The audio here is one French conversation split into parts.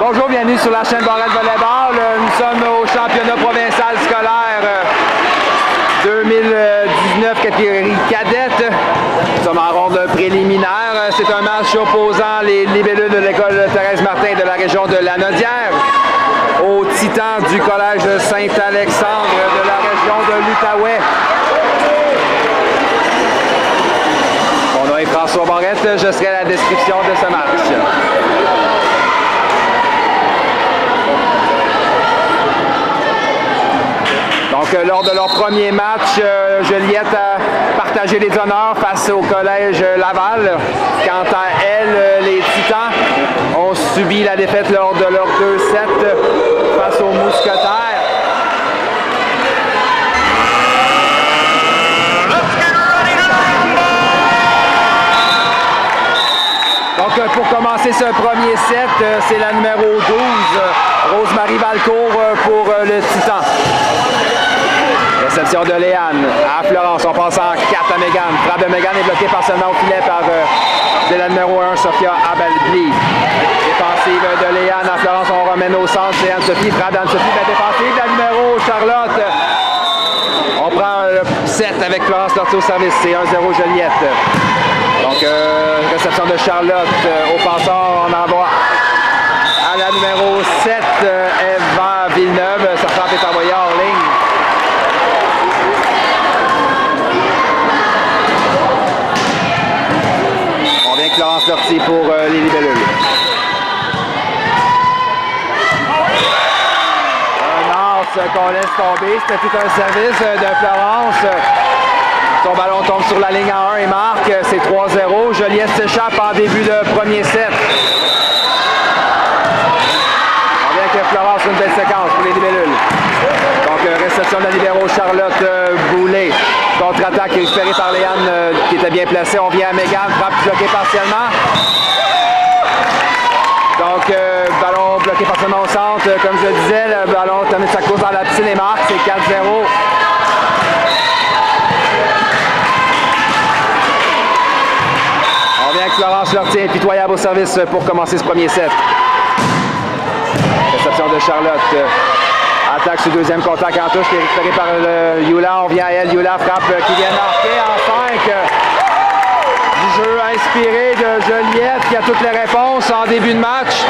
Bonjour, bienvenue sur la chaîne Barrette Volleyball. Nous sommes au championnat provincial scolaire 2019 catégorie cadette. Nous sommes en ronde préliminaire. C'est un match opposant les libellules de l'école Thérèse Martin de la région de Lanaudière aux Titans du collège Saint-Alexandre de la région de l'Outaouais. Mon nom est François Barrette, je serai à la description de ce match. Donc, lors de leur premier match, Joliette a partagé les honneurs face au collège Laval. Quant à elle, les Titans ont subi la défaite lors de leurs 2 sets face aux Mousquetaires. Donc, pour commencer ce premier set, c'est la numéro 12, Rose-Marie Valcourt pour le Titan. Réception de Léane à Florence. On passe en 4 à Mégane. Frappe de Mégane est bloquée partiellement au filet par de la numéro 1, Sophia Abelbli. Défensive de Léane à Florence. On ramène au centre. C'est Anne-Sophie. Frappe d'Anne-Sophie. La défensive de la numéro Charlotte. On prend le 7 avec Florence Lortie au service. C'est 1-0 Joliette. Donc, réception de Charlotte. Au passeur, on envoie à la numéro 7, Eva Villeneuve. Sa frappe est envoyée hors ligne. Florence Lortie pour les libellules. Un as qu'on laisse tomber. C'était tout un service de Florence. Son ballon tombe sur la ligne en 1 et marque. C'est 3-0. Joliette s'échappe en début de premier set. On vient que Florence une belle séquence pour les libellules. Donc, réception de la libéro Charlotte Boulet. Contre-attaque récupérée par Léane qui était bien placée. On vient à Mégane, frappe bloquée partiellement. Donc, ballon bloqué partiellement au centre. Comme je le disais, le ballon termine sa course dans la piscine et marque. C'est 4-0. On vient avec Florence Lortie, impitoyable au service pour commencer ce premier set. Réception de Charlotte. Attaque sur deuxième contact en touche qui est récupéré par Yula. On vient à elle. Yula frappe qui vient marquer en 5. Du jeu inspiré de Joliette qui a toutes les réponses en début de match.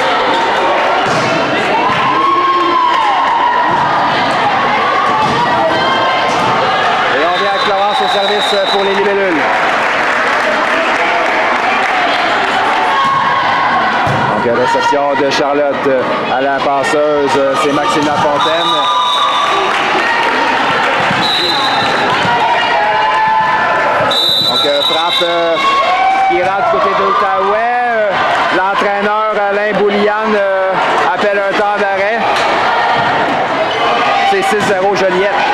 Et on vient avec Florence au service pour les libellules. Donc, réception de Charlotte à la passeuse, c'est Maxime Lafontaine. Donc, frappe qui rentre du côté de l'Outaouais. L'entraîneur Alain Bouliane appelle un temps d'arrêt. C'est 6-0 Joliette.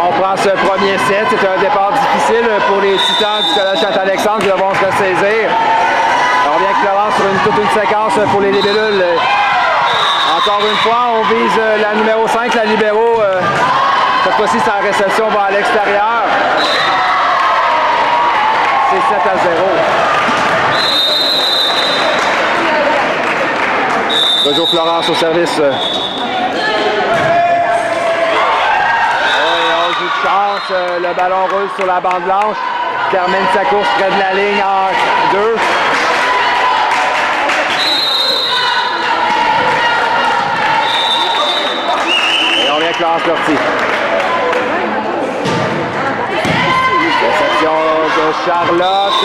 On prend ce premier set. C'est un départ difficile pour les Titans du collège Saint-Alexandre qui devront se ressaisir. On vient avec Florence sur toute une séquence pour les libellules. Encore une fois, on vise la numéro 5, la libéro. Cette fois-ci, sa réception va à l'extérieur. C'est 7-0. Toujours Florence au service. Chance, le ballon roule sur la bande blanche, termine sa course près de la ligne en 2. Et on vient avec Florence Lortie. Réception de Charlotte.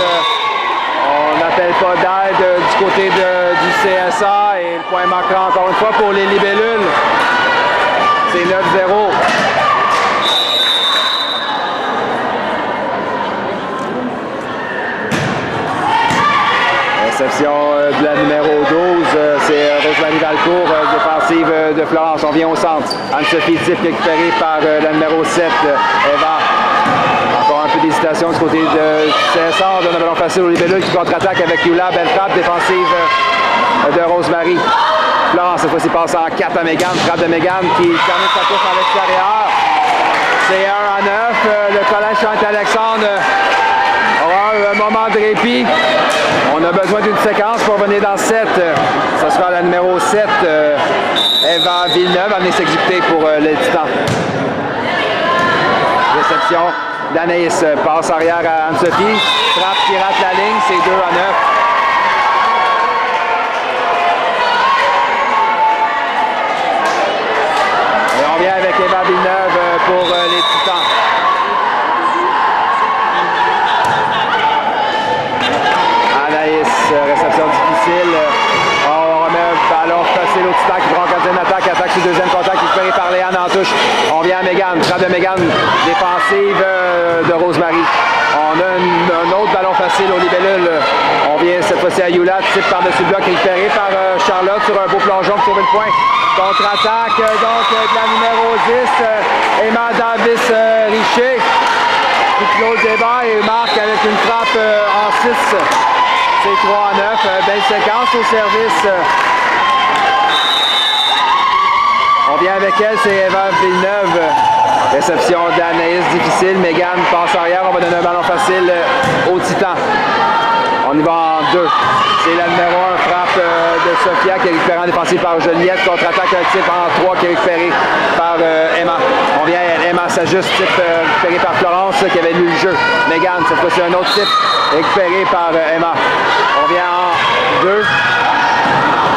On n'appelle pas d'aide du côté du CSA et le point manquera encore une fois pour les libellules. C'est 9-0. Réception de la numéro 12, c'est Rose-Marie Valcourt, défensive de Florence. On vient au centre. Anne-Sophie Type récupérée par la numéro 7, Eva. Encore un peu d'hésitation du côté de CSA. On donne un ballon facile au libellules qui contre-attaque avec Yula. Belle frappe défensive de Rose-Marie. Florence, cette fois-ci, passe en 4 à Mégane. Frappe de Mégane qui termine sa course à l'extérieur. C'est 1-9. Le collège Saint-Alexandre aura un moment de répit. On a besoin d'une séquence pour venir dans 7. Ce sera la numéro 7, Eva Villeneuve, va venir s'exécuter pour les Titans. Réception d'Anaïs, passe arrière à Anne-Sophie, frappe qui rate la ligne, c'est 2-9. Et on vient avec Eva Villeneuve pour les Titans. Anaïs, réception difficile. On remet un ballon facile au Titan qui prend gardien d'attaque, attaque sur deuxième contact, récupéré par Léane en touche. On vient à Mégane, frappe de Mégane, défensive de Rosemary. On a un autre ballon facile au libellule. On vient cette fois-ci à Youla, type par-dessus le bloc, récupéré par Charlotte sur un beau plongeon pour sauver le point. Contre-attaque donc de la numéro 10, Emma Davis-Richer, qui close les barres et marque avec une frappe en 6. C'est 3-9. Belle séquence au service. On vient avec elle, c'est Eva Villeneuve. Réception d'Anaïs, difficile. Mégane passe arrière. On va donner un ballon facile au Titan. On y va en 2. C'est la numéro 1, frappe de Sophia qui est récupérée en défensive par Juliette. Contre-attaque un type en 3 qui est récupéré par Emma. On vient à Emma s'ajuste, type récupéré par Florence qui avait lu le jeu. Mégane, cette fois-ci un autre type récupéré par Emma. On vient en 2.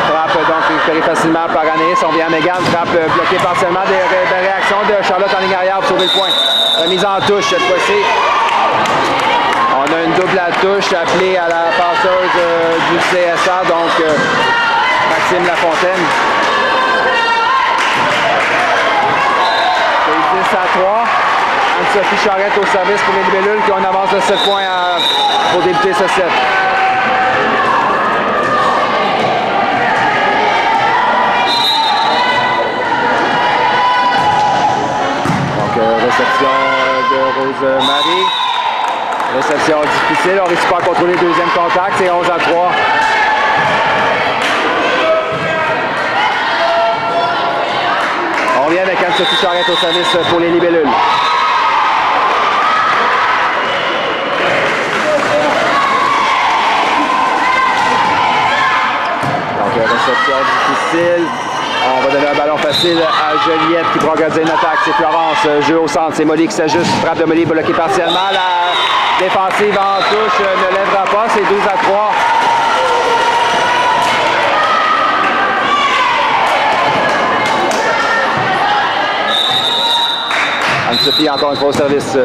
Frappe donc récupérée facilement par Anaïs. On vient à Mégane, frappe bloquée partiellement des réactions de Charlotte en ligne arrière pour sauver le point. Remise en touche cette fois-ci. On a une double à touche appelée à la passeuse du CSA, donc Maxime Lafontaine. C'est 10-3. Anne-Sophie Charette au service pour les libellules qui ont une avance de 7 points pour débuter ce set. Donc réception de Rose-Marie. Réception difficile, on ne réussit pas à contrôler le deuxième contact, c'est 11-3. On vient avec Anne-Sophie Charette au service pour les libellules. Donc réception difficile. On va donner un ballon facile à Juliette qui pourra garder une attaque. C'est Florence, jeu au centre. C'est Molly qui s'ajuste. Frappe de Molly bloquée partiellement. La défensive en touche ne lèvera pas. C'est 12-3. Anne-Sophie encore une fois au service.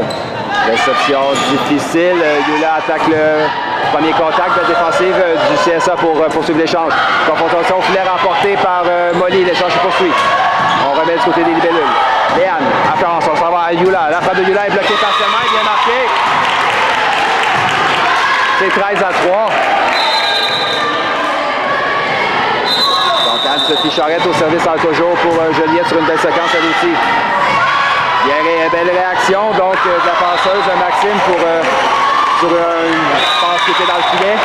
Réception difficile. Youla attaque le premier contact de la défensive du CSA pour poursuivre l'échange. Confrontation au filet remportée par Molly. L'échange se poursuit. On remet du côté des libellules. Léane, à Florence, on s'en va à Youla. La frappe de Youla est bloquée partiellement, elle est bien marquée. C'est 13-3. Donc Anne-Sophie Charette au service toujours pour Juliette sur une belle séquence elle aussi. Belle réaction donc de la passeuse Maxime sur une passe qui était dans le filet.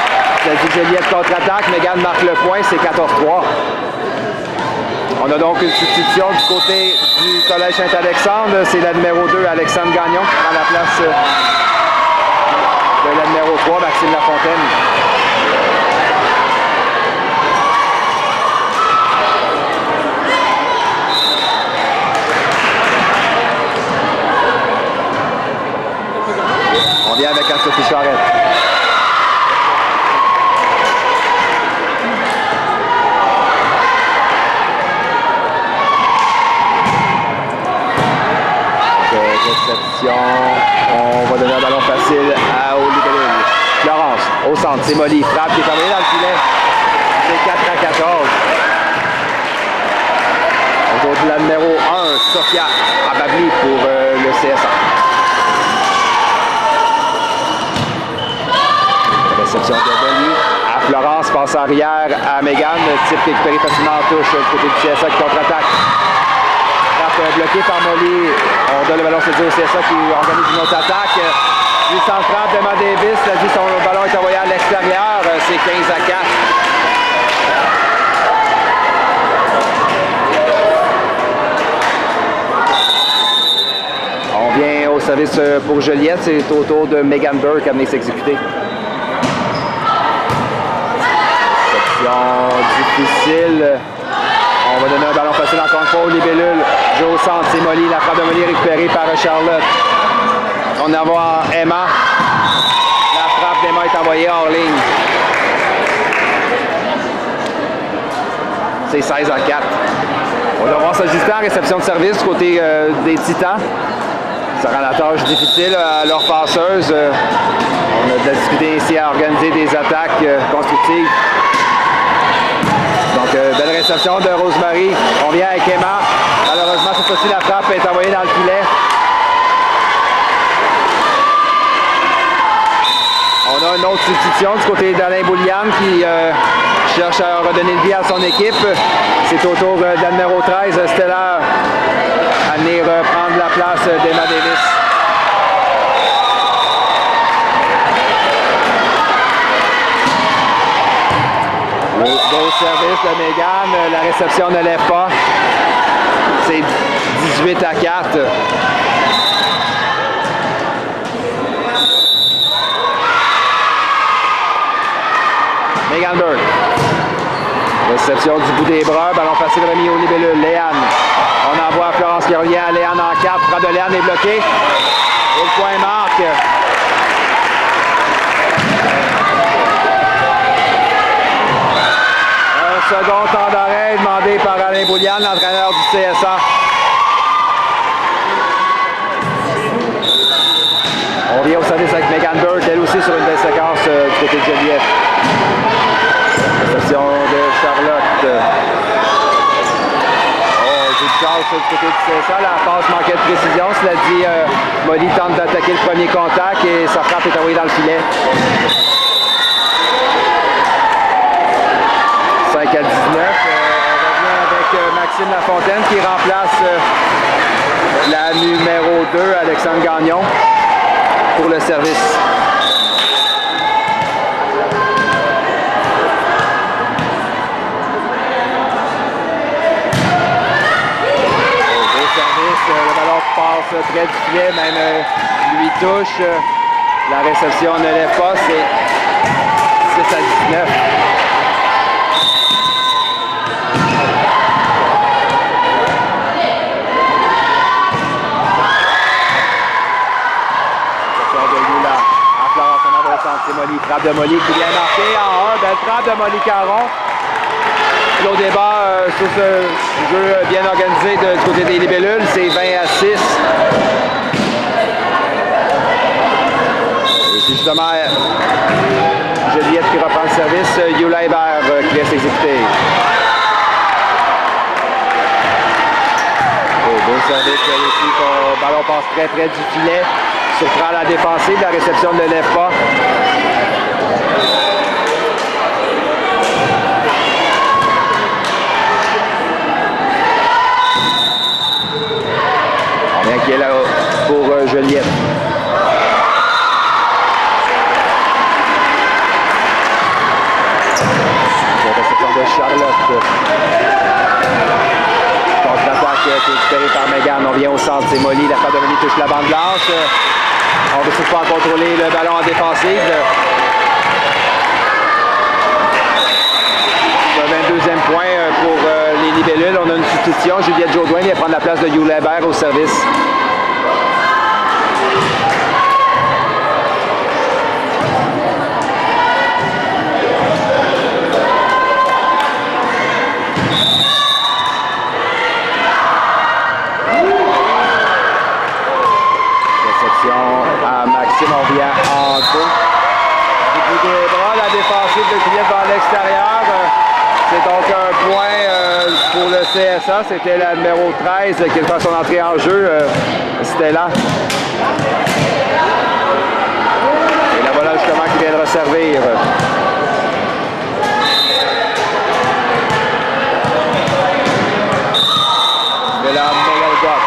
Celle du Juliette contre-attaque. Mégane marque le point, c'est 14-3. On a donc une substitution du côté du Collège Saint-Alexandre. C'est la numéro 2, Alexandre Gagnon, qui prend la place de la numéro 3, Maxime Lafontaine. On vient avec Anne-Sophie Charette. Réception. On va donner un ballon facile à Olivelle. Florence, au centre, c'est Molly. Frappe qui est envoyée dans le filet. C'est 4-14. Autour de la numéro 1, Sophia Ababli pour le CSA. Réception de Molly. À Florence, passe arrière à Mégane. Type récupéré facilement en touche du côté du CSA qui contre-attaque. Bloqué par Molly. On donne le ballon cédé au CSA qui organise une autre attaque. Lui sans frappe de Emma Davis. Son ballon est envoyé à l'extérieur. C'est 15-4. On vient au service pour Juliette. C'est au tour de Megan Burke à venir s'exécuter. difficile. On va donner un ballon facile encore une fois aux libellules. Joue au centre, c'est Molly. La frappe de Molly récupérée par Charlotte. On en voit Emma. La frappe d'Emma est envoyée hors ligne. C'est 16-4. On va devoir s'ajuster en réception de service du côté des Titans. Ça rend la tâche difficile à leurs passeuses. On a de la difficulté ici à organiser des attaques constructives. Donc, belle réception de Rosemary. On vient avec Emma. Malheureusement, cette fois-ci, la frappe est envoyée dans le filet. On a une autre substitution du côté d'Alain Boulian qui cherche à redonner le vie à son équipe. C'est au tour de la numéro 13, Stella, à venir prendre la place d'Emma Davis. Le beau service de Megan. La réception ne lève pas. C'est 18-4. Megan Burke. Réception du bout des bras. Ballon facile remis au libellule. Léane. On envoie Florence qui revient à Léane en 4. Frappe de Léane est bloqué. Et le point marque. Un second temps d'arrêt demandé par Alain Boulian, l'entraîneur du CSA. On vient au service avec Megan Burke, elle aussi sur une belle séquence du côté de Joliette. Réception de Charlotte. Oh, j'ai du chance du côté du CSA. La passe manquait de précision. Cela dit, Molly tente d'attaquer le premier contact et sa frappe est envoyée dans le filet. 5-19. On revient avec Maxime Lafontaine qui remplace la numéro 2, Alexandre Gagnon, pour le service. Beau service, le ballon passe près du filet, même lui touche. La réception ne lève pas, c'est 6-19. C'est Molly, frappe de Molly qui vient marquer en 1. Belle frappe de Molly Caron. Au débat sur ce jeu bien organisé du côté des libellules, c'est 20-6. Et c'est justement Juliette qui reprend le service. Yula Hébert qui laisse exécuter. Beau service ici, son ballon passe très près du filet. Surprend la défensive, la réception ne lève pas. On vient qui est là pour Joliette. La réception de Charlotte. Contre-attaque qui est récupérée par Megan. On vient au centre, c'est Molly. La frappe de Molly touche la bande blanche. On ne retrouve pas à contrôler le ballon en défensive. Le 22e point pour les libellules. On a une substitution. Juliette Jodoin vient prendre la place de Yula Hébert au service. À Maxime, on vient en deux. Du bout des bras, la défensive de Juliette vers l'extérieur. C'est donc un point pour le CSA. C'était la numéro 13 qui fait son entrée en jeu. Stella. Et la voilà justement qui vient de resservir. De la Megalgoc.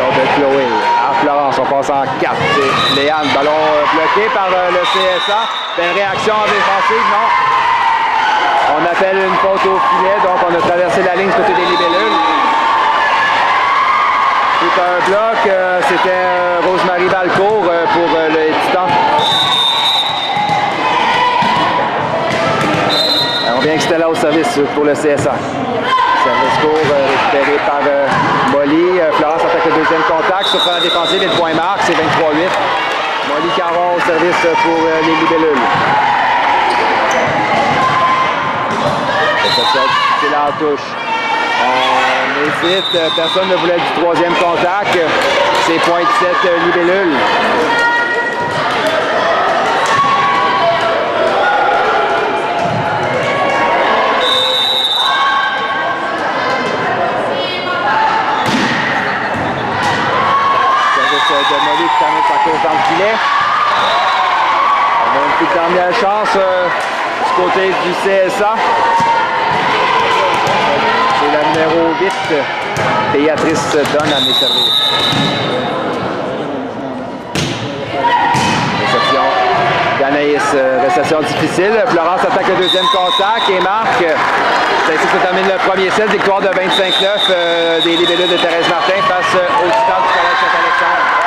De Chloé à Florence, on passe en 4. C'est Léane, ballon bloqué par le CSA. Belle réaction en défensive, non? On appelle une faute au filet, donc on a traversé la ligne du côté des libellules. C'est un bloc, c'était Rosemary Valcourt pour le Titan. service pour le CSA. Service court récupéré par Molly. Florence attaque le deuxième contact. Sur la défensive et le point marque, c'est 23-8. Molly Caron au service pour les libellules. C'est la touche. On hésite. Personne ne voulait du troisième contact. C'est point 17 libellules. De Molly qui termine sa course dans le filet. On a une petite dernière chance du côté du CSA. C'est la numéro 8, Béatrice donne à mes services. Réception d'Anaïs, réception difficile. Florence attaque le deuxième contact et marque. C'est ainsi que se termine le premier set. Victoire de 25-9 des libellules de Thérèse Martin face au Titan du Collège Saint-Alexandre.